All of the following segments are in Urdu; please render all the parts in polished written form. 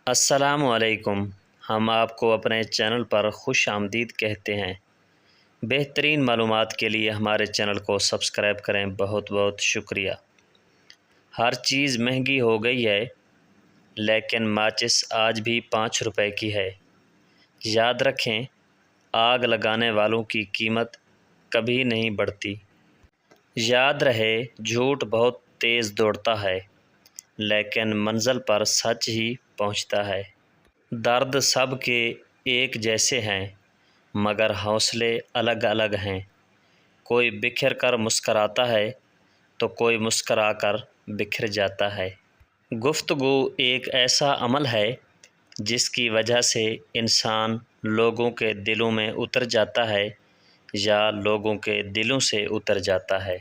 السلام علیکم۔ ہم آپ کو اپنے چینل پر خوش آمدید کہتے ہیں۔ بہترین معلومات کے لیے ہمارے چینل کو سبسکرائب کریں۔ بہت بہت شکریہ۔ ہر چیز مہنگی ہو گئی ہے، لیکن ماچس آج بھی 5 روپے کی ہے۔ یاد رکھیں، آگ لگانے والوں کی قیمت کبھی نہیں بڑھتی۔ یاد رہے، جھوٹ بہت تیز دوڑتا ہے، لیکن منزل پر سچ ہی پہنچتا ہے۔ درد سب کے ایک جیسے ہیں، مگر حوصلے الگ الگ ہیں۔ کوئی بکھر کر مسکراتا ہے تو کوئی مسکرا کر بکھر جاتا ہے۔ گفتگو ایک ایسا عمل ہے جس کی وجہ سے انسان لوگوں کے دلوں میں اتر جاتا ہے یا لوگوں کے دلوں سے اتر جاتا ہے۔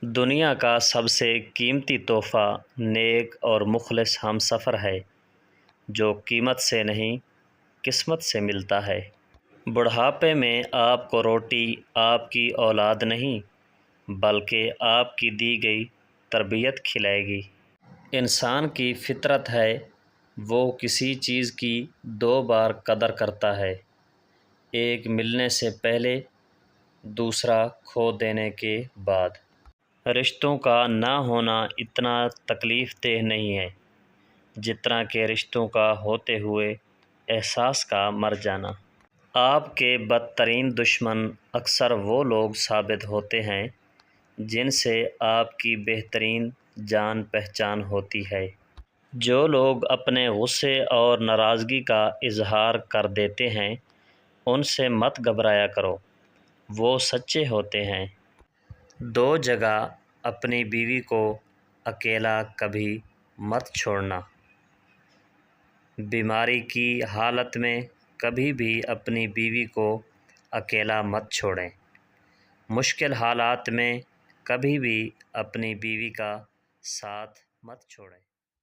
دنیا کا سب سے قیمتی تحفہ نیک اور مخلص ہم سفر ہے، جو قیمت سے نہیں قسمت سے ملتا ہے۔ بڑھاپے میں آپ کو روٹی آپ کی اولاد نہیں، بلکہ آپ کی دی گئی تربیت کھلائے گی۔ انسان کی فطرت ہے، وہ کسی چیز کی 2 بار قدر کرتا ہے، ایک ملنے سے پہلے، دوسرا کھو دینے کے بعد۔ رشتوں کا نہ ہونا اتنا تکلیف دہ نہیں ہے جتنا کہ رشتوں کا ہوتے ہوئے احساس کا مر جانا۔ آپ کے بدترین دشمن اکثر وہ لوگ ثابت ہوتے ہیں جن سے آپ کی بہترین جان پہچان ہوتی ہے۔ جو لوگ اپنے غصے اور ناراضگی کا اظہار کر دیتے ہیں، ان سے مت گھبرایا کرو، وہ سچے ہوتے ہیں۔ 2 جگہ اپنی بیوی کو اکیلا کبھی مت چھوڑنا۔ بیماری کی حالت میں کبھی بھی اپنی بیوی کو اکیلا مت چھوڑیں۔ مشکل حالات میں کبھی بھی اپنی بیوی کا ساتھ مت چھوڑیں۔